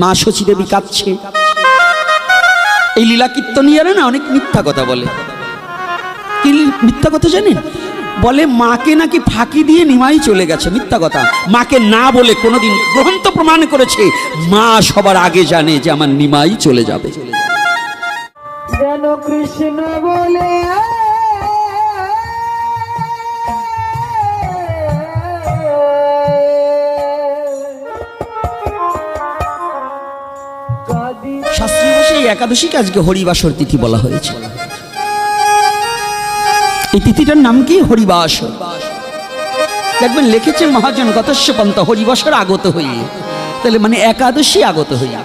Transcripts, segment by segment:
মা শচী দেবী কাঁদছে। এই লীলা কীর্তনীয়ারা না অনেক মিথ্যা কথা বলে। কি মিথ্যা কথা জানেন? বলে মাকে নাকি ফাঁকি দিয়ে নিমাই চলে গেছে। মিথ্যা কথা। মাকে না বলে কোনোদিন, গ্রন্থ প্রমাণ করেছে মা সবার আগে জানে যে আমার নিমাই চলে যাবে। যেন কৃষ্ণ বলে শাস্ত্রী ভাষায় এই একাদশীকে আজকে হরিবাসর তিথি বলা হয়েছে। এই তিথিটার নাম কি? হরিবাসর। দেখবেন লিখেছেন মহাজন গতস্য পন্থ হরিবাসর আগত হইয়ে, তাহলে মানে একাদশী আগত হইয়া।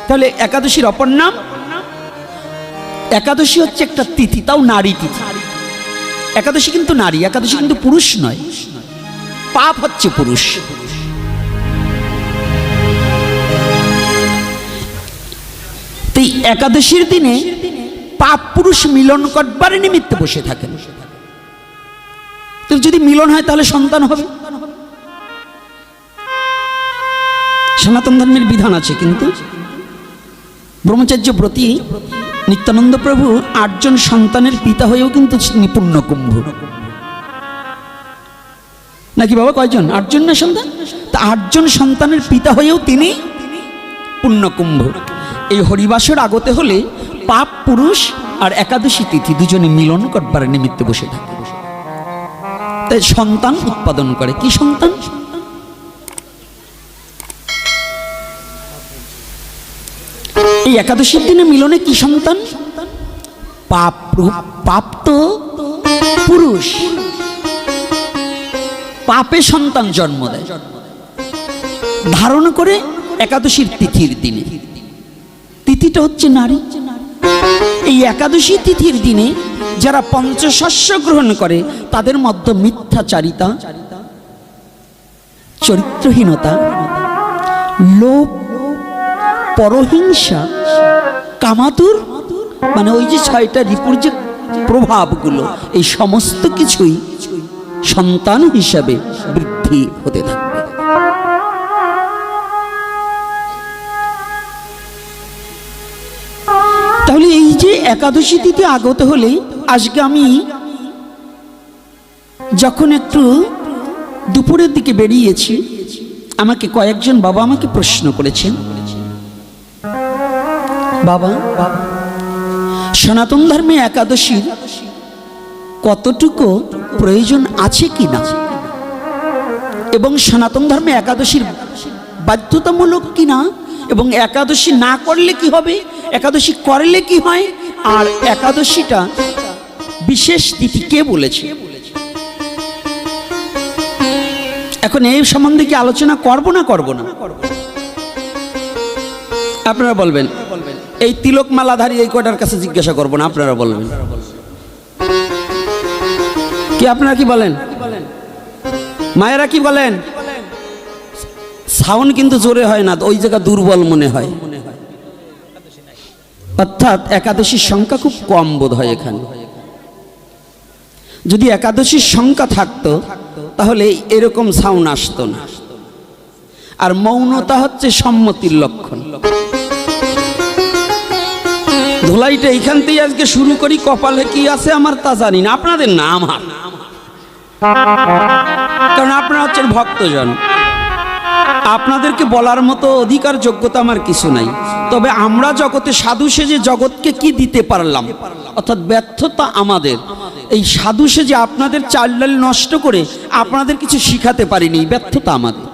তাহলে একাদশীর অপর নাম, একাদশী হচ্ছে একটা তিথি, তাও নারী তিথি। একাদশী কিন্তু নারী, একাদশী কিন্তু পুরুষ নয়। পাপ হচ্ছে পুরুষ। এই একাদশীর দিনে পাপ পুরুষ মিলন করবার নিমিত্তে বসে থাকেন। তো যদি মিলন হয় তাহলে সন্তান হবে। সনাতন ধর্মের বিধান আছে, কিন্তু ব্রহ্মচার্য ব্রতী নিত্যানন্দ প্রভু 8 জন সন্তানের পিতা হয়েও কিন্তু পূর্ণ কুম্ভ নাকি বাবা? কয়জন? 8 জন না সন্তান? তা 8 জন সন্তানের পিতা হয়েও তিনি পূর্ণ কুম্ভ। এই হরিবাসর আগতে হলে পাপ পুরুষ আর একাদশী তিথি দুজনে মিলন করবার নিমিত্তে বসে থাকে, তাই সন্তান উৎপাদন করে। কি সন্তান? এই একাদশীর দিনে মিলনে কি সন্তান? পাপ। পাপ তো পুরুষ, পাপে সন্তান জন্ম দেয়, ধারণ করে একাদশীর তিথির দিনে। তিথিটা হচ্ছে নারী। এই একাদশী তিথির দিনে যারা পঞ্চশস্য গ্রহণ করে তাদের মধ্যে মিথ্যাচারিতা, চরিত্রহীনতা, লোভ, পরহিংসা, কামাতুর, মানে ওই যে 6টা রিপুর যে প্রভাবগুলো, এই সমস্ত কিছুই সন্তান হিসাবে বৃদ্ধি হতে থাকবে। তাহলে এই যে একাদশী তিথি আগত হলে, আজকে আমি যখন একটু দুপুরের দিকে বেরিয়েছি, আমাকে কয়েকজন বাবা আমাকে প্রশ্ন করেছেন, বাবা সনাতন ধর্মে একাদশীর কতটুকু প্রয়োজন আছে কিনা, এবং সনাতন ধর্মে একাদশীর বাধ্যতামূলক কিনা, এবং একাদশী না করলে কি হবে, একাদশী করলে কি হয়, আর একাদশীটা বিশেষ তিথি কে বলেছে। এখন এই সম্বন্ধে কি আলোচনা করব না করব না? আপনারা বলবেন। এই তিলক মালাধারী এই কটার কাছে জিজ্ঞাসা করব না, আপনারা বলবেন। কি আপনারা কি বলেন? মায়েরা কি বলেন? সাউন্ড কিন্তু জোরে হয় না, ওই জায়গা দুর্বল মনে হয়। অর্থাৎ একাদশীর সংখ্যা খুব কম বোধ হয় এখানে। যদি একাদশীর সংখ্যা থাকতো তাহলে এরকম সাউন্ড আসতো না। আর মৌনতা হচ্ছে সম্মতির লক্ষণ। ধুলাইটা এইখান থেকে আজকে শুরু করি, কপালে কি আছে আমার তা জানি না, আপনাদের না আমার, কারণ আপনারা হচ্ছেন ভক্তজন। আপনাদেরকে বলার মতো অধিকার যোগ্যতা আমার কিছু নাই। তবে আমরা জগতে সাধু সেজে জগৎকে কি দিতে পারলাম, অর্থাৎ ব্যর্থতা আমাদের। এই সাধু সেজে আপনাদের চাল ডাল নষ্ট করে আপনাদের কিছু শিখাতে পারিনি, ব্যর্থতা আমাদের।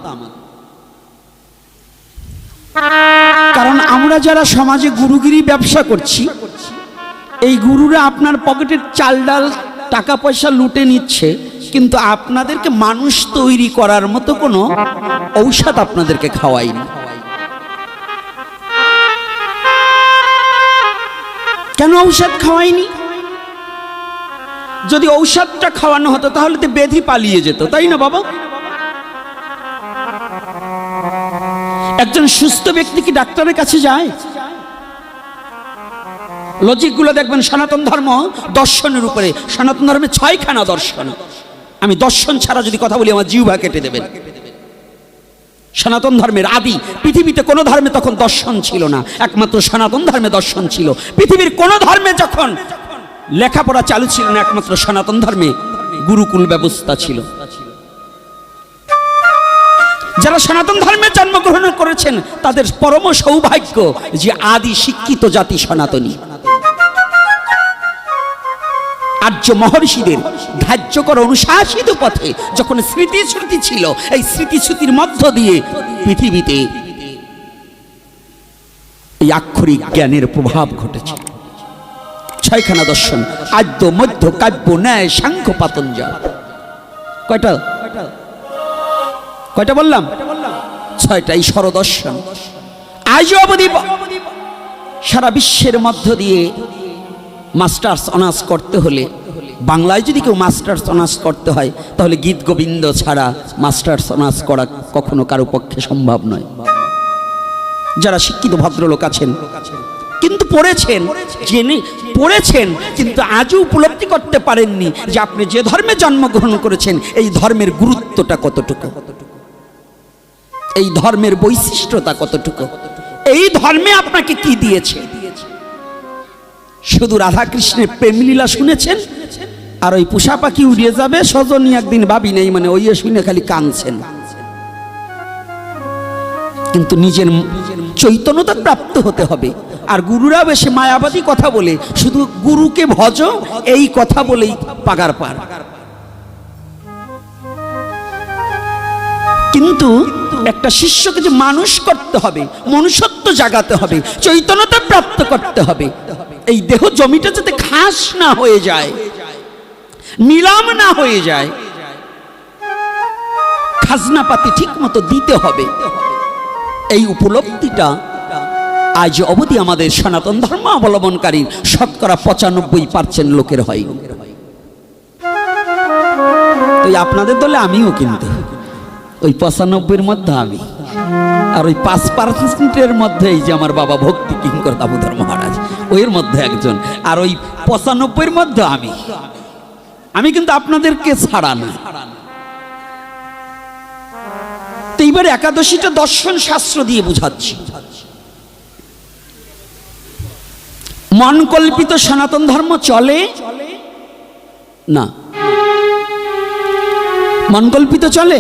কারণ আমরা যারা সমাজে গুরুগিরি ব্যবসা করছি, এই গুরুরা আপনার পকেটের চাল ডাল টাকা পয়সা লুটে নিচ্ছে, কিন্তু আপনাদেরকে মানুষ তৈরি করার মতো কোনো ঔষধ আপনাদেরকে খাওয়াইনি। কেন ঔষধ খাওয়াইনি? যদি ঔষধটা খাওয়ানো হতো তাহলে তো ব্যাধি পালিয়ে যেত, তাই না বাবা? একজন সুস্থ ব্যক্তি কি ডাক্তারের কাছে যায়? লজিকগুলো দেখবেন সনাতন ধর্ম দর্শনের উপরে। সনাতন ধর্মে 6খানা দর্শন। আমি দর্শন ছাড়া যদি কথা বলি আমার জিহ্বা কেটে দেবেন। সনাতন ধর্মের আদি। পৃথিবীতে কোনো ধর্মে তখন দর্শন ছিল না, একমাত্র সনাতন ধর্মে দর্শন ছিল। পৃথিবীর কোনো ধর্মে যখন লেখাপড়া চালু ছিল না, একমাত্র সনাতন ধর্মে গুরুকুল ব্যবস্থা ছিল। যারা সনাতন ধর্মে জন্মগ্রহণ করেছেন তাদের পরম সৌভাগ্য যে আদি শিক্ষিত জাতি সনাতনী। আর্য মহর্ষিদের ধার্যকর অনুশাসিত পথে যখন স্মৃতি শ্রুতি ছিল, এই স্মৃতি শ্রুতির মধ্য দিয়ে পৃথিবীতে এই আক্ষরিক জ্ঞানের প্রভাব ঘটেছে। ছয়খানা দর্শন, আদ্য মধ্য কাব্য ন্যায় সাংখ্য পাতঞ্জল। কয়টা কয়টা বললাম? ছয়টাই স্বরদর্শন। আজও অবধি সারা বিশ্বের মধ্য দিয়ে মাস্টার্স অনার্স করতে হলে, বাংলায় যদি কেউ মাস্টার্স অনার্স করতে হয় তাহলে গীত গোবিন্দ ছাড়া মাস্টার্স অনার্স করা কখনো কারো পক্ষে সম্ভব নয়। যারা শিক্ষিত ভদ্রলোক আছেন কিন্তু পড়েছেন, জেনে পড়েছেন, কিন্তু আজও উপলব্ধি করতে পারেননি যে আপনি যে ধর্মে জন্মগ্রহণ করেছেন এই ধর্মের গুরুত্বটা কতটুকু, এই ধর্মের বৈশিষ্ট্যতা কতটুকু, এই ধর্মে আপনাকে কি দিয়েছে। শুধু রাধা কৃষ্ণের প্রেমলীলা শুনেছেন আর ওই পোষা পাখি উড়িয়ে যাবে সজনী একদিন ভাবি নেই, মানে ওই শুনে খালি কাঁদছেন, কিন্তু নিজের চৈতন্যতা প্রাপ্ত হতে হবে। আর গুরুরা বেশি মায়াবাদী কথা বলে, শুধু গুরুকে ভজ এই কথা বলেই পাগার পার। কিন্তু একটা শিষ্যকে যে মানুষ করতে হবে, মনুষ্যত্ব জাগাতে হবে, চৈতন্যতা প্রাপ্ত করতে হবে, এই দেহ জমিটা যাতে ঘাস না হয়ে যায়, নিলাম না হয়ে যায়, খাজনা পাতি ঠিক মতো দিতে হবে। এই উপলব্ধিটা আজ অবধি আমাদের সনাতন ধর্ম অবলম্বনকারী শতকরা 95% লোকের হয়। তো আপনাদের দলে আমিও, কিন্তু ওই 95-এর মধ্যে আমি, আর ওই 5%-এর মধ্যে এই যে আমার বাবা ভক্তি কিঙ্কর দামোদর মহারাজ, ওইর মধ্যে একজন, আর ওই 95-এর মধ্যে আমি কিন্তু আপনাদেরকে ছাড়া না। তো এইবার একাদশীটা দর্শন শাস্ত্র দিয়ে বুঝাচ্ছি। মন কল্পিত সনাতন ধর্ম চলে না, মন কল্পিত চলে?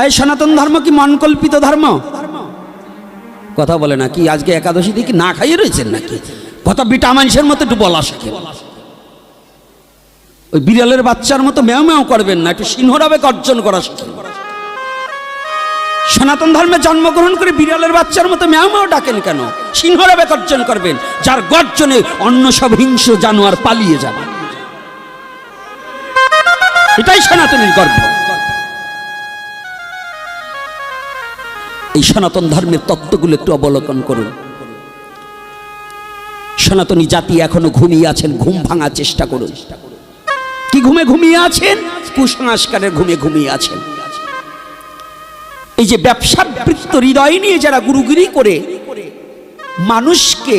এই সনাতন ধর্ম কি মন কল্পিত ধর্ম? কথা বলে না কি? আজকে একাদশী দিয়ে কি না খাইয়ে রয়েছেন নাকি? কথা বিটা মানুষের মতো একটু বলা শেখে, ওই বিড়ালের বাচ্চার মতো ম্যাও ম্যাও করবেন না, একটু সিংহরাবে গর্জন করা শেখেন। সনাতন ধর্মে জন্মগ্রহণ করে বিড়ালের বাচ্চার মতো ম্যাও ম্যাও ডাকেন কেন? সিংহরাবে গর্জন করবেন, যার গর্জনে অন্য সব হিংস্র জানোয়ার পালিয়ে যাবে। এটাই সনাতনের গর্ব। এই সনাতন ধর্মের তত্ত্বগুলো একটু অবলোকন করুন। সনাতনী জাতি এখনো ঘুমিয়ে আছেন, ঘুম ভাঙার চেষ্টা করুন। কি ঘুমে ঘুমিয়ে আছেন? কুসংস্কারের ঘুমে ঘুমিয়ে আছেন। এই যে ব্যবসাবৃত্ত হৃদয় নিয়ে যারা গুরুগিরি করে মানুষকে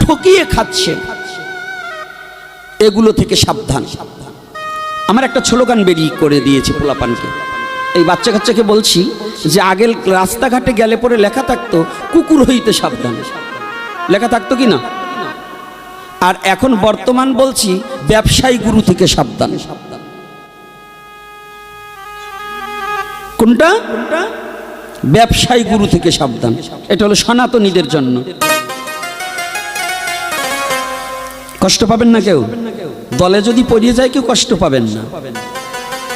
ঠকিয়ে খাচ্ছে, এগুলো থেকে সাবধান। আমার একটা স্লোগান বেরিয়ে করে দিয়েছে পোলাপানকে, এই বাচ্চা কাচ্চাকে বলছি যে আগে রাস্তাঘাটে গেলে পরে লেখা থাকতো কুকুর হইতে সাবধান, লেখা থাকতো কি না? আর এখন বর্তমান বলছি ব্যবসায়ী গুরু থেকে সাবধান। কোনটা? ব্যবসায়ী গুরু থেকে সাবধান। এটা হলো সনাতনীদের জন্য। কষ্ট পাবেন না কেউ, দলে যদি পড়িয়ে যায় কেউ কষ্ট পাবেন না,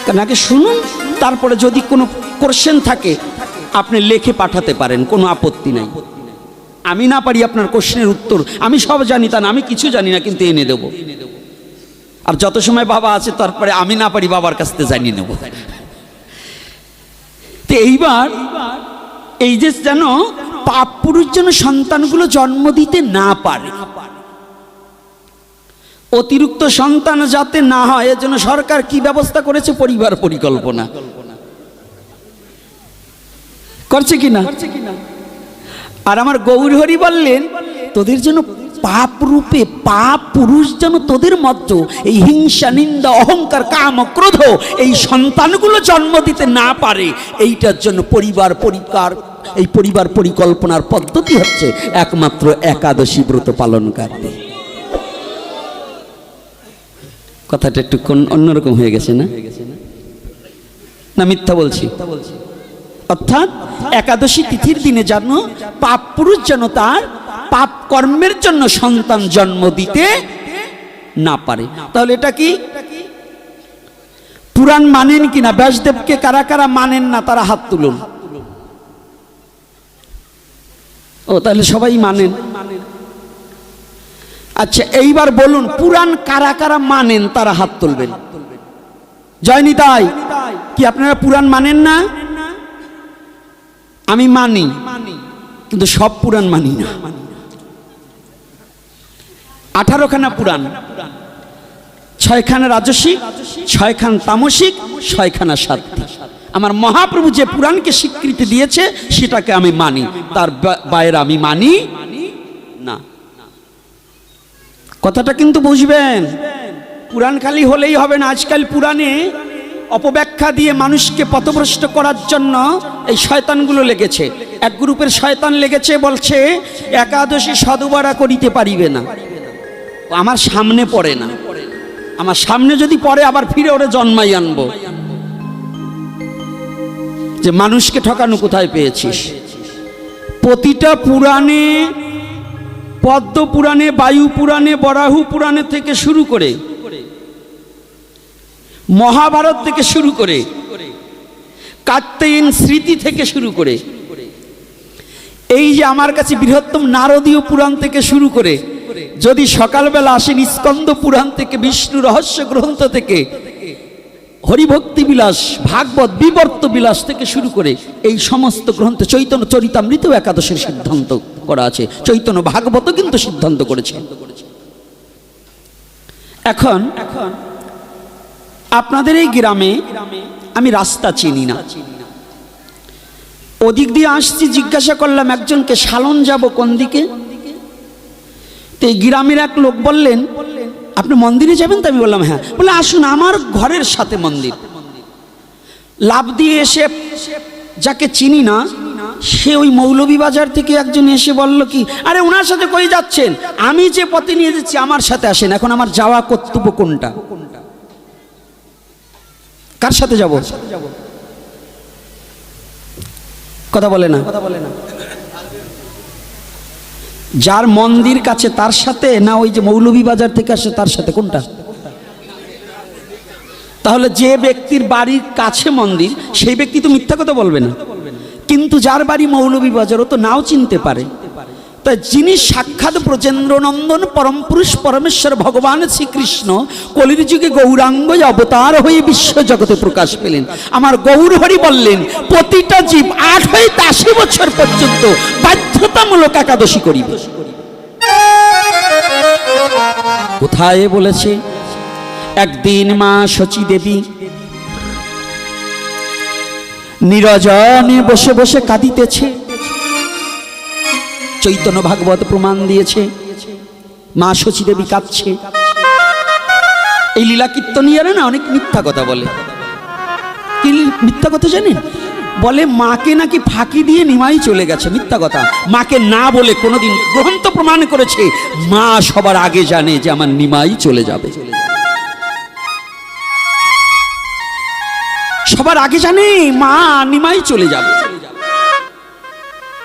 কারণ আগে শুনুন, তারপরে যদি কোনো কোশ্চেন থাকে আপনি লেখে পাঠাতে পারেন, কোনো আপত্তি নাই। আমি না পারি আপনার কোশ্চেনের উত্তর, আমি সব জানি তা না, আমি কিছু জানি না কিন্তু এনে দেব। আর যত সময় বাবা আছে তারপরে আমি না পারি বাবার কাছ থেকে জানিয়ে নেব। তো এইবার এই যে যেন পাপ পুরুষ যেন সন্তানগুলো জন্ম দিতে না পারে, অতিরিক্ত সন্তান যাতে না হয় এর জন্য সরকার কি ব্যবস্থা করেছে? পরিবার পরিকল্পনা করছে কিনা? আর আমার গৌরহরি বললেন তোদের জন্য পাপ রূপে পাপ পুরুষ যেন তোদের মধ্যে এই হিংসা, নিন্দা, অহংকার, কাম, ক্রোধ এই সন্তানগুলো জন্ম দিতে না পারে, এইটার জন্য পরিবার পরিকল্পনার পদ্ধতি হচ্ছে একমাত্র একাদশী ব্রত পালনকারী। কথাটা একটু অন্যরকম হয়ে গেছে না? না মিথ্যা বলছি? অর্থাৎ একাদশী তিথির দিনে যেন পাপ পুরুষ যেন তার পাপ কর্মের জন্য সন্তান জন্ম দিতে না পারে। তাহলে এটা কি পুরাণ মানেন কিনা? ব্যাসদেবকে কারা কারা মানেন না তারা হাত তুলুন। ও তাহলে সবাই মানেন। আচ্ছা এইবার বলুন পুরাণ কারা কারা মানেন তারা হাত তুলবেন। জয়নি তাই কি আপনারা পুরাণ মানেন না? আমি মানি, কিন্তু সব পুরাণ মানি না। 18খানা পুরাণ, 6খানা রাজসিক, 6খানা তামসিক, 6খানা সাত্ত্বিক। আমার মহাপ্রভু যে পুরাণকে স্বীকৃতি দিয়েছে সেটাকে আমি মানি, তার বাইরে আমি মানি না। কথাটা কিন্তু বুঝবেন। পুরাণ খালি হলেই হবে না। আজকাল পুরাণে অপব্যাখ্যা দিয়ে মানুষকে পথভ্রষ্ট করার জন্য এই শয়তানগুলো লেগেছে। এক গ্রুপের শয়তান লেগেছে, বলছে একাদশী সদুবারা করিতে পারিবে না। আমার সামনে পড়ে না, আমার সামনে যদি পড়ে আবার ফিরে ওরে জন্মাই আনবো। যে মানুষকে ঠকানো কোথায় পেয়েছিস? প্রতিটা পুরাণে, পদ্ম পুরাণে, বায়ু পুরাণে, বরাহু পুরাণে থেকে শুরু করে, মহাভারত থেকে শুরু করে, কাত্যায়ন স্মৃতি থেকে শুরু করে, এই যে আমার কাছে বৃহত্তম নারদীয় পুরাণ থেকে শুরু করে, যদি সকালবেলা আসেন স্কন্দ পুরাণ থেকে, বিষ্ণু রহস্য গ্রন্থ থেকে, হরিভক্তি বিলাস, ভাগবত বিবর্ত বিলাস থেকে শুরু করে এই সমস্ত গ্রন্থে চৈতন্য চরিতামৃতেও একাদশের সিদ্ধান্ত করা আছে। চৈতন্য ভাগবত কিন্তু সিদ্ধান্ত করেছে। এখন আপনাদের এই গ্রামে আমি রাস্তা চিনি না, ওদিক দিয়ে আসছি, জিজ্ঞাসা করলাম একজনকে শালন যাব কোন দিকে? তো এই গ্রামের এক লোক বললেন আপনি মন্দিরে যাবেন? তো আমি বললাম হ্যাঁ। বলে আসুন, আমার ঘরের সাথে মন্দির। লাভ দিয়ে এসে যাকে চিনি না সে ওই মৌলভীবাজার থেকে একজন এসে বলল কি, আরে ওনার সাথে কই যাচ্ছেন? আমি যে পথে নিয়ে যাচ্ছি আমার সাথে আসেন। এখন আমার যাওয়া কর্তব্য কোনটা? কার সাথে যাব? কথা বলে না। যার মন্দির কাছে তার সাথে, না ওই যে মৌলভীবাজার থেকে আসে তার সাথে, কোনটা? তাহলে যে ব্যক্তির বাড়ির কাছে মন্দির সেই ব্যক্তি তো মিথ্যা কথা বলবে না, কিন্তু যার বাড়ি মৌলভীবাজার ও তো নাও চিনতে পারে। তাই যিনি সাক্ষাৎ ব্রজেন্দ্রনন্দন পরম পুরুষ পরমেশ্বর ভগবান শ্রীকৃষ্ণ কলির যুগে গৌরাঙ্গ অবতার হয়ে বিশ্ব জগতে প্রকাশ পেলেন, আমার গৌর হরি বললেন প্রতিটা জীব 8 হইতে 80 বছর পর্যন্ত বাধ্যতামূলক একাদশী করিবে। কোথায় বলেছে? একদিন মা শচী দেবী নিরজনে বসে বসে কাঁদিতেছে। চৈতন্য ভাগবত প্রমাণ দিয়েছে মা শচী দেবী কাঁদছে। এই লীলা কীর্তনীয়রা না অনেক মিথ্যা কথা বলে। কি মিথ্যা কথা জানেন? বলে মাকে নাকি ফাঁকি দিয়ে নিমাই চলে গেছে। মিথ্যা কথা। মাকে না বলে কোনোদিন, গ্রন্থ প্রমাণ করেছে মা সবার আগে জানে যে আমার নিমাই চলে যাবে। সবার আগে জানে মা নিমাই চলে যাবে।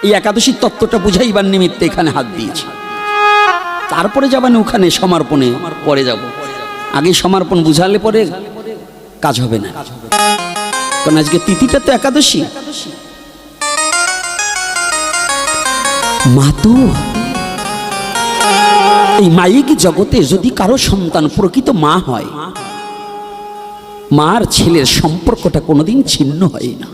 এই একাদশীর তত্ত্বটা বুঝাইবার নিমিত্তে এখানে হাত দিয়েছি। তারপরে যাবেন ওখানে সমর্পণে, পরে যাব। আগে সমর্পণ বুঝালে পরে কাজ হবে না, কারণ আজকে তিথিটা তো একাদশী। মা তো এই মায়িক জগতে যদি কারো সন্তান প্রকৃত মা হয়, মার ছেলের সম্পর্কটা কোনোদিন ছিন্ন হয় না।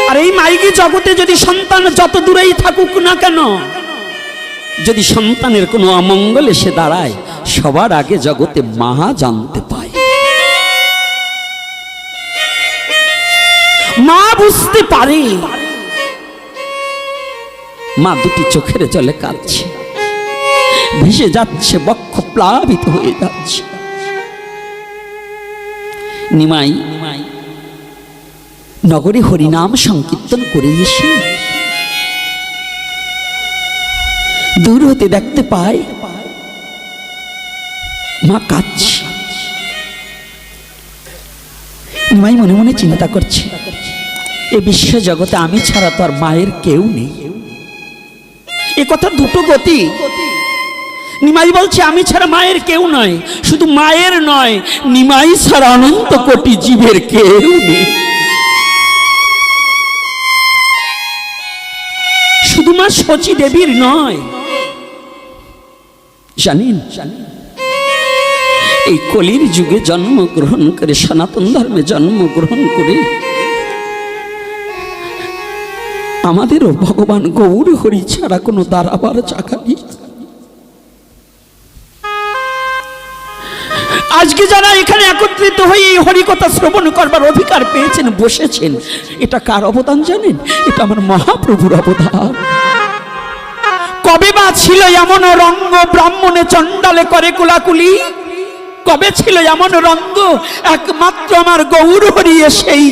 আর এই মাইকি জগতে যদি সন্তান যত দূরেই থাকুক না কেন, যদি সন্তানের কোনো অমঙ্গল এসে দাঁড়ায়, সবার আগে জগতে মা জানতে পায়। মা বুঝতে পারে। মা দুটি চোখের জলে কাঁদছে। ভেসে যাচ্ছে, বক্ষ প্লাবিত হয়ে যাচ্ছে। নিমাই নগরে হরিনাম সংকীর্তন করে এসে দূর হতে দেখতে পায় মা কাঁদছে। নিমাই মনে মনে চিন্তা করছে, এ বিশ্ব জগতে আমি ছাড়া তো আর মায়ের কেউ নেই। এ কথা দুটো গতি। নিমাই বলছে আমি ছাড়া মায়ের কেউ নয়, শুধু মায়ের নয়, নিমাই ছাড়া অনন্ত কোটি জীবের কেউ নেই। শুধু মা শচী দেবীর নয়, জানেন এই কলির যুগে জন্মগ্রহণ করে, সনাতন ধর্মে জন্মগ্রহণ করে আমাদেরও ভগবান গৌর হরি ছাড়া কোনো দাঁড়াবার জায়গা নেই। আজকে যারা এখানে একত্রিত হয়ে এই হরিকথা শ্রবণ করবার অধিকার পেয়েছেন, বসেছেন, এটা কার অবদান জানেন? এটা আমার মহাপ্রভুর অবদান। কবে বা ছিল এমন রঙ্গ ব্রাহ্মণে চণ্ডালে করে কুলাকুলি? কবে ছিল এমন রঙ্গ? একমাত্র আমার গৌর হরি সেই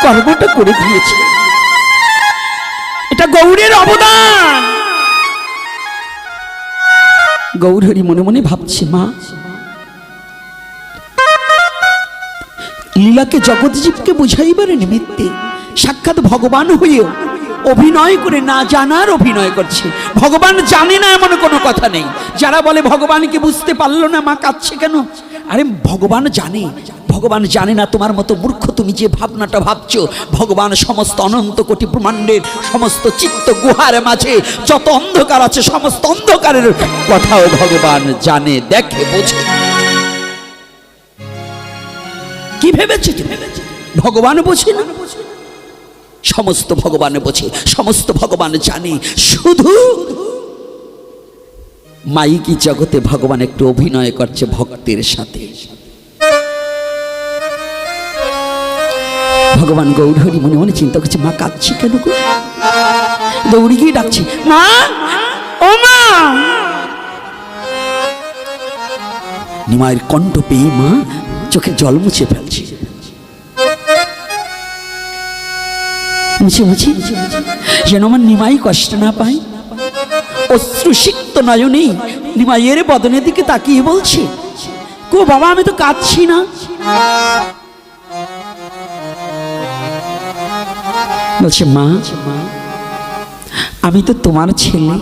কর্মটা করে দিয়েছে। এটা গৌরের অবদান। গৌর হরি মনে মনে ভাবছে, মা লীলাকে জগৎজীবকে বুঝাইবার নিমিত্তে সাক্ষাৎ ভগবান হয়েও অভিনয় করে না জানার অভিনয় করছে। ভগবান জানে না এমন কোনো কথা নেই। যারা বলে ভগবানকে বুঝতে পারলো না, মা কাঁদছে কেন? আরে ভগবান জানে। ভগবান জানে না তোমার মতো মূর্খ তুমি যে ভাবনাটা ভাবছো। ভগবান সমস্ত অনন্ত কোটি ব্রহ্মাণ্ডের সমস্ত চিত্ত গুহার মাঝে যত অন্ধকার আছে, সমস্ত অন্ধকারের কথাও ভগবান জানে, দেখে, বোঝে। কি ভেবেছি তুমি? ভগবান বোঝে না? সমস্ত ভগবান বোঝে, সমস্ত ভগবান জানে। শুধু মাইকি জগতে ভগবান একটু অভিনয় করছে ভক্তের সাথে। ভগবান গৌর হরি মনে মনে চিন্তা করছে, মা কাঁদছি কেন? দৌড়ি গিয়ে ডাকছি, মা, ও মা। নিমাইয়ের কণ্ঠ পেয়ে মা চোখে জল মুছে ফেলছে। মুছে মুছে যেন আমার নিমাই কষ্ট না পায়। অশ্রুসিক্ত নয়নে নিমাইয়ের বদনের দিকে তাকিয়ে বলছে, কো বাবা, আমি তো কাঁদছি না। বলছে, মা আমি তো তোমার ছেলে,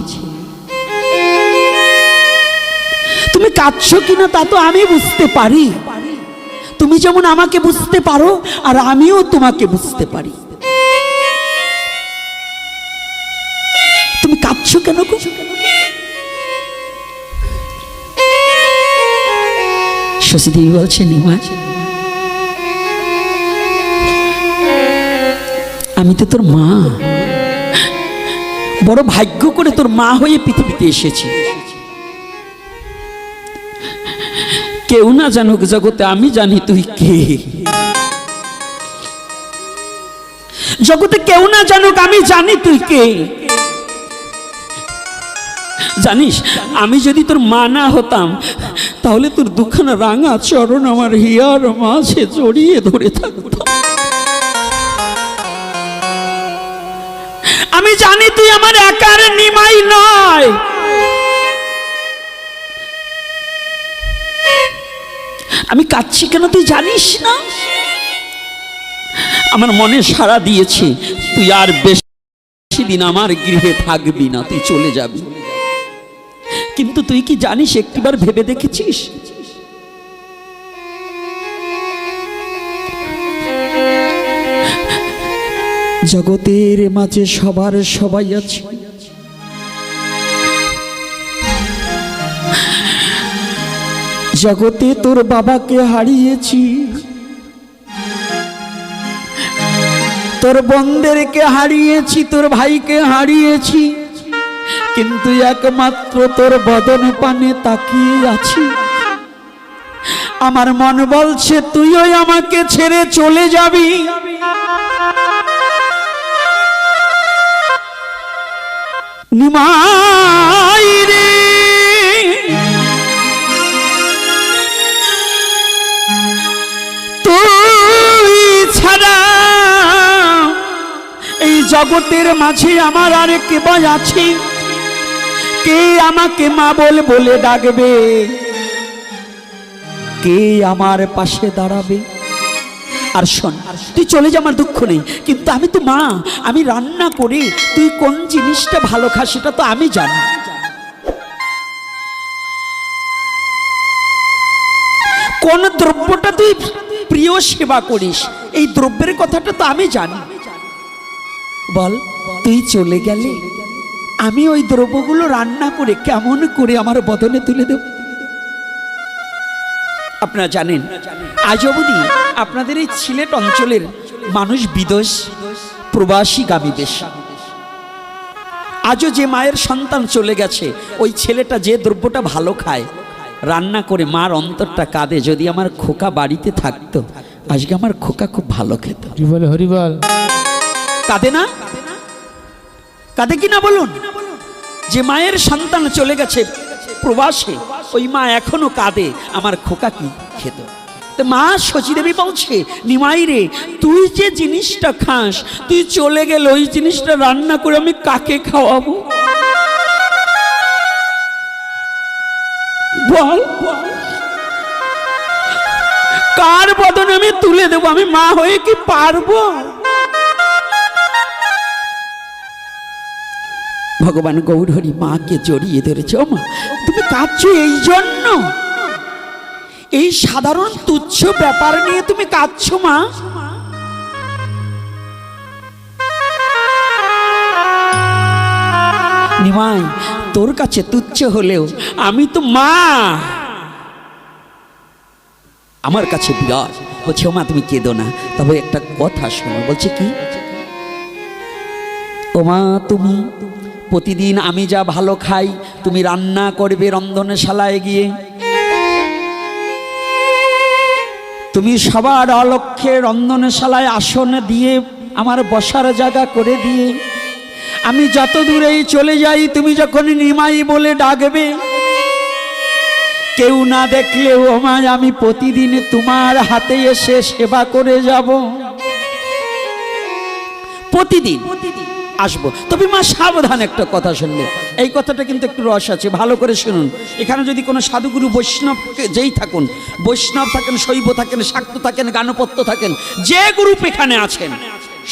তুমি কাঁদছো কিনা তা তো আমি বুঝতে পারি। তুমি যেমন আমাকে বুঝতে পারো, আর আমিও তোমাকে বুঝতে পারি। তুমি কাঁদছো কেন? শশীদেবী বলছে, নিমাই আমি তো তোর মা, বড় ভাগ্য করে তোর মা হয়ে পৃথিবীতে এসেছি। কেউ না জানুক জগতে, আমি জানি তুই কে। জগতে কেউ না জানুক, আমি জানি তুই কে। জানিস, আমি যদি তোর মা না হতাম, তাহলে তোর দুখানা রাঙা চরণ আমার হিয়ার মাঝে জড়িয়ে ধরে থাকত। আমি জানি তুই আমার একার নিমাই নয়। আমি কাঁদছি কেন তুই জানিস না? আমার মনে সাড়া দিয়েছে তুই আর বেশি দিন আমার গৃহে থাকবি না, তুই চলে যাবি। কিন্তু তুই কি জানিস, একটিবার ভেবে দেখেছিস জগতের মাঝে সবার সবাই আছে, জগতে তোর বাবাকে হারিয়েছি, তোর বোনদেরকে হারিয়েছি, তোর ভাইকে হারিয়েছি, কিন্তু একমাত্র তোর বদন পানে তাকিয়ে আছি। আমার মন বলছে তুইও আমাকে ছেড়ে চলে যাবি। নিমাই রে জগতের মাঝে আমার আর কে বা আছে, কে আমাকে মা বলে বলে ডাকবে, কে আমার পাশে দাঁড়াবে? আর শোন, তুই চলে যা, আমার দুঃখ নেই, কিন্তু আমি তো মা, আমি রান্না করি, তুই কোন জিনিসটা ভালো খাস সেটা তো আমি জানি। কোন দ্রব্যটা তুই প্রিয় সেবা করিস, এই দ্রব্যের কথাটা তো আমি জানি। বল, তুই চলে গেলে আমি ওই দ্রব্যগুলো রান্না করে কেমন করে আমার বদনে তুলে দেব? আপনারা জানেন, আজ অবধি আপনাদের এই সিলেট অঞ্চলের মানুষ বিদেশ প্রবাসীগামী বেশ। আজও যে মায়ের সন্তান চলে গেছে, ওই ছেলেটা যে দ্রব্যটা ভালো খায়, রান্না করে মার অন্তরটা কাঁদে, যদি আমার খোকা বাড়িতে থাকতো আজকে আমার খোকা খুব ভালো খেত। হরিবল হরিবল। কাঁদে না? কাঁদে কি না বলুন? যে মায়ের সন্তান চলে গেছে প্রবাসে, ওই মা এখনো কাঁদে, আমার খোকা কি খেত। তো মা শচীদেবী বলছে, নিমাই রে, তুই যে জিনিসটা খাস, তুই চলে গেলে ওই জিনিসটা রান্না করে আমি কাকে খাওয়াবো? বল, কার বদনে আমি তুলে দেবো? আমি মা হয়ে কি পারবো? ভগবান গৌরহরি মাকে জড়িয়ে ধরেছে। ও মা, তুমি কাঁদছো এই জন্য? এই সাধারণ তুচ্ছ ব্যাপার নিয়ে তুমি কাঁদছো মা? নিমাই, তোর কাছে তুচ্ছ হলেও আমি তো মা, আমার কাছে বিরাট। বলছে, ও মা তুমি কেঁদো না, তবে একটা কথা শোনো। বলছে কি? ও মা, তুমি প্রতিদিন আমি যা ভালো খাই তুমি রান্না করবে রন্ধনশালায় গিয়ে, তুমি সবার অলক্ষ্যে রন্ধনশালায় আসন দিয়ে আমার বসার জায়গা করে দিয়ে, আমি যত দূরেই চলে যাই তুমি যখন নিমাই বলে ডাকবে, কেউ না দেখলেও আমায় আমি প্রতিদিন তোমার হাতে এসে সেবা করে যাব, প্রতিদিন আসবো। তবে মা সাবধান, একটা কথা শুনলে, এই কথাটা কিন্তু একটু রস আছে, ভালো করে শুনুন। এখানে যদি কোনো সাধুগুরু বৈষ্ণব যেই থাকুন, বৈষ্ণব থাকেন, শৈব থাকেন, শাক্ত থাকেন, গানপত্য থাকেন, যে গ্রুপ এখানে আছেন,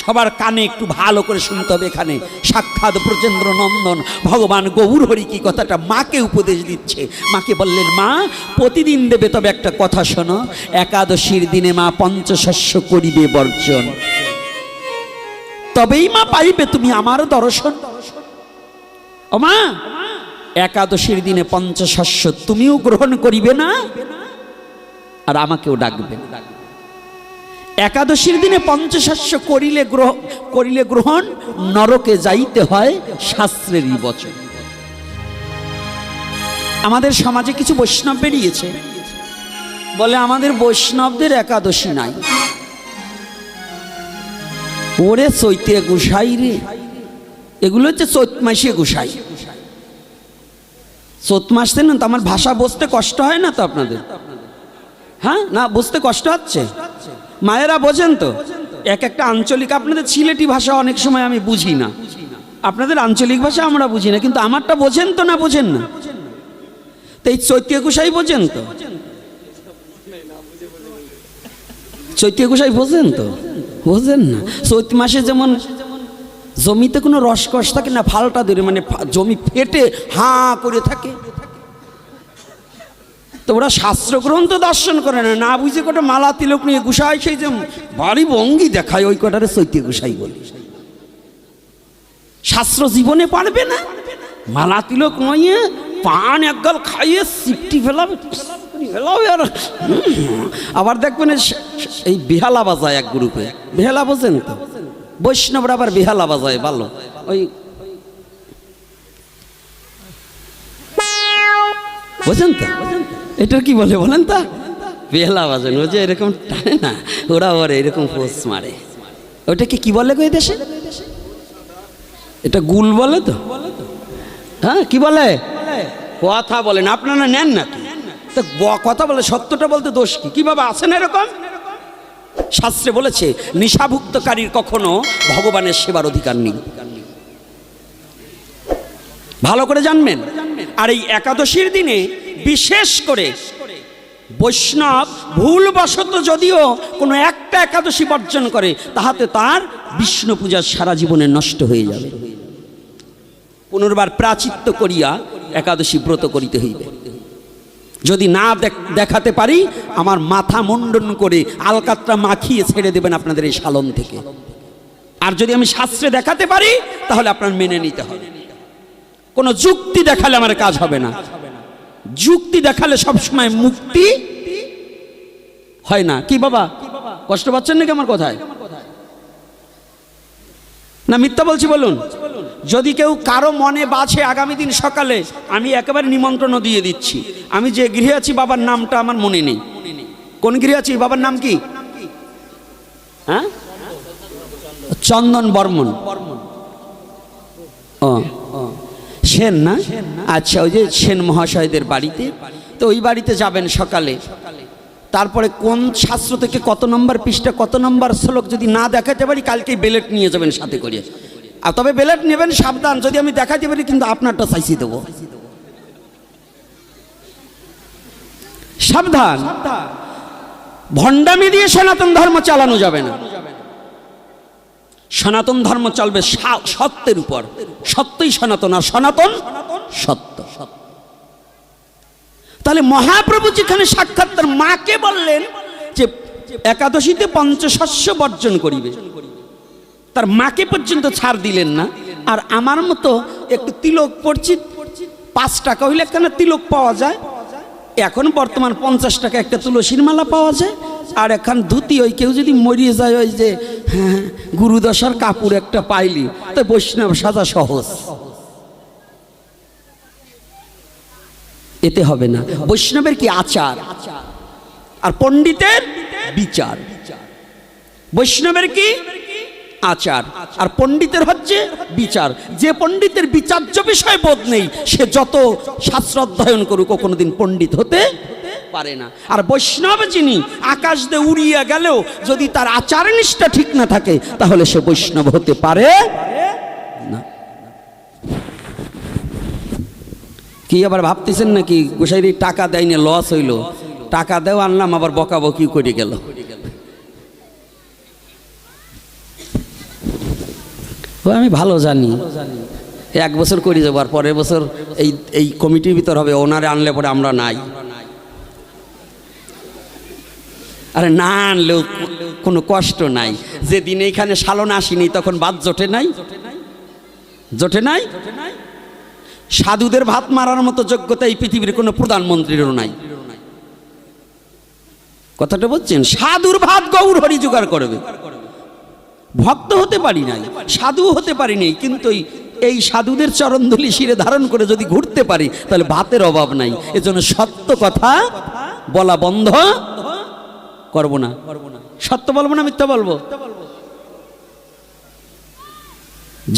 সবার কানে একটু ভালো করে শুনতে হবে। এখানে সাক্ষাৎ ব্রজেন্দ্র নন্দন ভগবান গৌরহরি কি কথাটা মাকে উপদেশ দিচ্ছে। মাকে বললেন, মা প্রতিদিন দেবে, তবে একটা কথা শোনো, একাদশীর দিনে মা পঞ্চশস্য করিবে বর্জন, তবেই মা পাইবে তুমি আমার দর্শন। ও মা, একাদশীর দিনে পঞ্চশস্য তুমিও গ্রহণ করিবে না, আর আমাকেও ডাকবে। একাদশীর দিনে পঞ্চশস্য করিলে গ্রহণ, নরকে যাইতে হয় শাস্ত্রেরই বচন। আমাদের সমাজে কিছু বৈষ্ণব বেরিয়েছে, বলে আমাদের বৈষ্ণবদের একাদশী নাই। ওরে চৈতে গোসাই রে, এগুলো হচ্ছে চৈত মাসে গোসাই। চৈত মাস না তো আমার ভাষা বুঝতে কষ্ট হয় না তো আপনাদের? হ্যাঁ না, বুঝতে কষ্ট হচ্ছে? মায়েরা বোঝেন তো? এক একটা আঞ্চলিক, আপনাদের সিলেটি ভাষা অনেক সময় আমি বুঝি না, আপনাদের আঞ্চলিক ভাষা আমরা বুঝি না, কিন্তু আমারটা বোঝেন তো না বোঝেন না? তো এই চৈতীয় গোসাই বোঝেন তো? চৈতীয় গোসাই বোঝেন তো? বোঝেন না? চৈত মাসে যেমন জমিতে কোনো রসকস থাকে না, ফালটা ধরে, মানে জমি ফেটে হাঁ করে থাকে, তো ওরা শাস্ত্রগ্রন্থ দর্শন করে না, না বুঝে কটা মালা তিলক নিয়ে গোসাই, সেই যে ভারী ভঙ্গি দেখায়, ওই কটারে চৈতীয় গোসাই বলে। শাস্ত্র জীবনে পারবে না, মালা তিলক নিয়ে পান একগাল খাইয়ে সিপটি ফেলাবে, আর আবার দেখবেন এই বেহালা বাজায় এক গ্রুপে, বেহালা বোঝেন তো? বৈষ্ণবরা আবার বেহালা বাজায় ভালো, ওই বোঝেন তো? এটার কি বলে বলেন তা? বেহালা বাজান, ও যে এরকম টানে না, ওরা ওরা এরকম ফোস মারে, ওটাকে কি বলে গো এই দেশে? এটা গুল বলে তো? হ্যাঁ, কি বলে? কথা বলেন আপনারা, নেন না তো কথা বলে, সত্যটা বলতে দোষ কি? কিভাবে আছেন এরকম? শাস্ত্রে বলেছে নিশাভুক্তকারীর কখনো ভগবানের সেবার অধিকার নেই। ভালো করে জানবেন। আর এই একাদশীর দিনে বিশেষ করে বৈষ্ণব ভুলবশত যদিও কোনো একটা একাদশী বর্জন করে, তাহাতে তার বিষ্ণু পূজা সারা জীবনে নষ্ট হয়ে যাবে। পুনর্বার প্রাচিত্য করিয়া একাদশী ব্রত করিতে হইবে। যদি না দেখাতে পারি, আমার মাথা মুন্ডন করে আলকাতরা মাখিয়ে ছেড়ে দেবেন আপনাদের এই শালন থেকে। আর যদি আমি শাস্ত্রে দেখাতে পারি, তাহলে আপনার মেনে নিতে হবে। কোনো যুক্তি দেখালে আমার কাজ হবে না। যুক্তি দেখালে সবসময় মুক্তি হয় না। কি বাবা, কষ্ট পাচ্ছেন নাকি আমার কথায়? না মিথ্যা বলছি বলুন? যদি কেউ কারো মনে বাছে, আগামী দিন সকালে আমি একেবারে নিমন্ত্রণও দিয়ে দিচ্ছি। আমি যে গৃহে আছি বাবার নামটা আমার মনে নেই। কোন গৃহে আছি? বাবার নাম কি? হ্যাঁ, চন্দন বর্মন। ও সেন না? আচ্ছা, ওই যে সেন মহাশয়দের বাড়িতে। তো ওই বাড়িতে যাবেন সকালে। তারপরে কোন শাস্ত্র থেকে কত নম্বর পৃষ্ঠা, কত নম্বর শ্লোক যদি না দেখাতে পারি, কালকেই বেলেট নিয়ে যাবেন সাথে করে। আর তবে বেলেট নেবেন সাবধান, যদি আমি দেখাতে পারি কিন্তু আপনারটা চাইছি দেবো। সাবধান, ভণ্ডামি দিয়ে সনাতন ধর্ম চালানো যাবে না। সনাতন ধর্ম চলবে সত্যের উপর। সত্যই সনাতন, আর সনাতন সত্য। তাহলে মহাপ্রভু যেখানে সাক্ষাৎ তার মাকে বললেন যে একাদশীতে পঞ্চশস্য বর্জন করিবে, তার মাকে পর্যন্ত ছাড় দিলেন না। আর আমার মতো একটু তিলক পড়ছি, 5 টাকা হইলে একখানা তিলক পাওয়া যায়। এখন বর্তমান 50 টাকা একটা তুলসীর মালা পাওয়া যায়। আর এখন ধুতি, ওই কেউ যদি মরিয়ে যায়, ওই যে হ্যাঁ গুরুদশার কাপড় একটা পাইলি, তো বৈষ্ণব সাজা সহজ। এতে হবে না। বৈষ্ণবের কি আচার, আর পণ্ডিতের বিচার। বৈষ্ণবের কি আচার, আর পণ্ডিতের হচ্ছে বিচার। যে পণ্ডিতের বিচার্য বিষয় বোধ নেই, সে যত শাস্ত্র অধ্যয়ন করুক, কোনোদিন পণ্ডিত হতে পারে না। আর বৈষ্ণব যিনি আকাশ দিয়ে উড়িয়ে গেলেও যদি তার আচার নিষ্ঠা ঠিক না থাকে, তাহলে সে বৈষ্ণব হতে পারে না। কি আবার ভাবতেছেন নাকি গোসাইরি টাকা দেয়নি, লস হইল? টাকা দেও আনলাম, আবার বকাবকি করে গেল। আমি ভালো জানি, 1 বছর করে যাবো, আর পরের বছর এই কমিটির ভিতর হবে ওনারে আনলে পরে আমরা নাই। আরে না আনলেও কোনো কষ্ট নাই। যেদিন এইখানে শালন আসিনি, তখন ভাত জোটে নাই, জোটে নাই। সাধুদের ভাত মারার মতো যোগ্যতা এই পৃথিবীর কোনো প্রধানমন্ত্রীরও নাই। কথাটা বলছেন? সাধুর ভাত গৌর হরি জোগাড় করবে। ভক্ত হতে পারি নাই, সাধু হতে পারি নাই, কিন্তু এই সাধুদের চরণধুলি শিরে ধারণ করে যদি ঘুরতে পারি, তাহলে ভাতের অভাব নাই। এজন্য সত্য কথা বলা বন্ধ করব না। সত্য বলবো না মিথ্যা বলবো?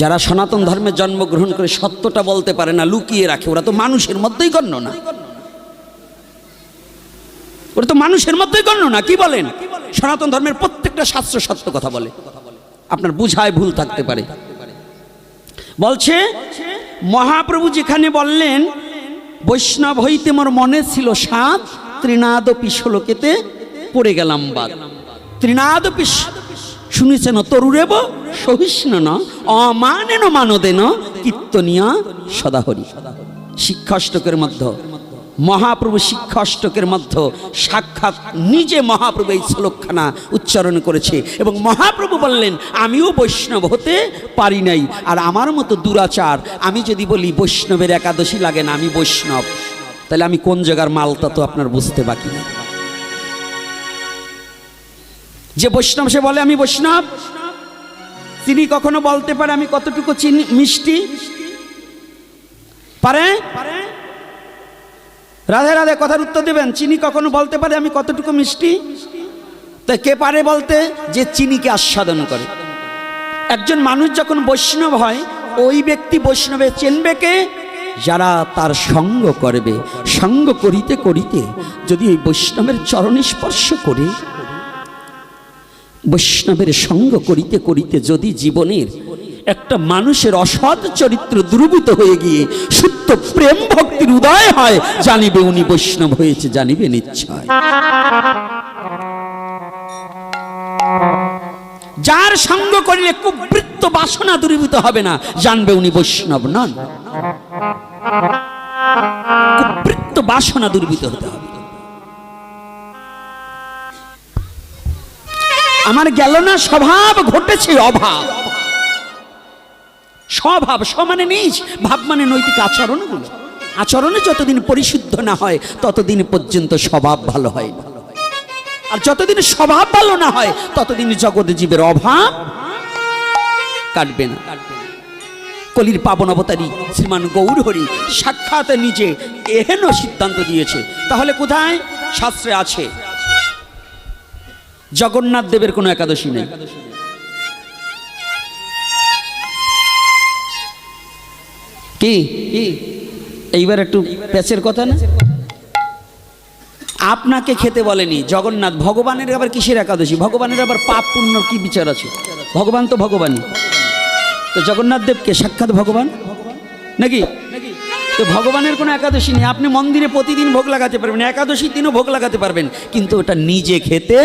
যারা সনাতন ধর্মে জন্মগ্রহণ করে সত্যটা বলতে পারে না, লুকিয়ে রাখে, ওরা তো মানুষের মধ্যেই গণ্য না। ওরা তো মানুষের মধ্যেই গণ্য না। কি বলেন? সনাতন ধর্মের প্রত্যেকটা শাস্ত্র সত্য কথা বলে। আপনার বুঝায় ভুল থাকতে পারে। বলছে মহাপ্রভু যেখানে বললেন বৈষ্ণব হইতে মোর মনে ছিল সাত, ত্রিনাদপি শ্লোকেতে পড়ে গেলাম বাদ। ত্রিনাদপি শুনেছেন? তরুরেব সহিষ্ণু অমানেন মানদেন কীর্তনিয়া সদাহরি। শিক্ষাষ্টকের মধ্যে মহাপ্রভু শিক্ষাষ্টকের মধ্যে সাক্ষাৎ নিজে মহাপ্রভু এই শ্লোকখানা উচ্চারণ করেছে, এবং মহাপ্রভু বললেন আমিও বৈষ্ণব হতে পারি নাই। আর আমার মতো দুরাচার, আমি যদি বলি বৈষ্ণবের একাদশী লাগে না, আমি বৈষ্ণব, তাহলে আমি কোন জায়গার মালটা তো আপনার বুঝতে বাকি না। যে বৈষ্ণব সে বলে আমি বৈষ্ণব। তিনি কখনো বলতে পারে আমি কতটুকু চিনি মিষ্টি? পারে? রাধে রাধে, কথার উত্তর দেবেন। চিনি কখনো বলতে পারে আমি কতটুকু মিষ্টি? তাই কে পারে বলতে? যে চিনিকে আস্বাদন করে। একজন মানুষ যখন বৈষ্ণব হয়, ওই ব্যক্তি বৈষ্ণবে চেনবে কে? যারা তার সঙ্গ করবে। সঙ্গ করিতে করিতে যদি ওই বৈষ্ণবের চরণ স্পর্শ করে, বৈষ্ণবের সঙ্গ করিতে করিতে যদি জীবনের একটা মানুষের অসৎ চরিত্র দুর্বৃত হয়ে গিয়ে শুদ্ধ প্রেম ভক্তির উদয় হয়, জানিবে উনি বৈষ্ণব হয়েছে, জানিবে নিশ্চয়। যার সঙ্গ করিলে কুবৃত্ত বাসনা দূরীভূত হবে না, জানবে উনি বৈষ্ণব নন। কুবৃত্ত বাসনা দূরীভূত হতে হবে। আমার গেল না স্বভাব ঘটেছে অভাব। স্বভাব সমানে নিজ, ভাব মানে নৈতিক আচরণগুলো। আচরণে যতদিন পরিশুদ্ধ না হয় ততদিন পর্যন্ত স্বভাব ভালো হয় না, আর যতদিন স্বভাব ভালো না হয় ততদিন জগৎ জীবের অভাব কাটবে না। কলির পাবন অবতারী শ্রীমান গৌরহরি সাক্ষাৎ নিজে এহেন সিদ্ধান্ত দিয়েছে। তাহলে কোথায়? শাস্ত্রে আছে জগন্নাথ দেবের কোনো একাদশী নেই। কি এইবার একটু প্যাচের কথা না? আপনাকে খেতে বলেনি জগন্নাথ, ভগবানের আবার কিসের একাদশী? ভগবানের আবার পাপ পুণ্য কি বিচার আছে? ভগবান তো ভগবানই, তো জগন্নাথ দেবকে সাক্ষাৎ ভগবান নাকি? তো ভগবানের কোনো একাদশী নেই। আপনি মন্দিরে প্রতিদিন ভোগ লাগাতে পারবেন, একাদশীর দিনও ভোগ লাগাতে পারবেন, কিন্তু ওটা নিজে খেতে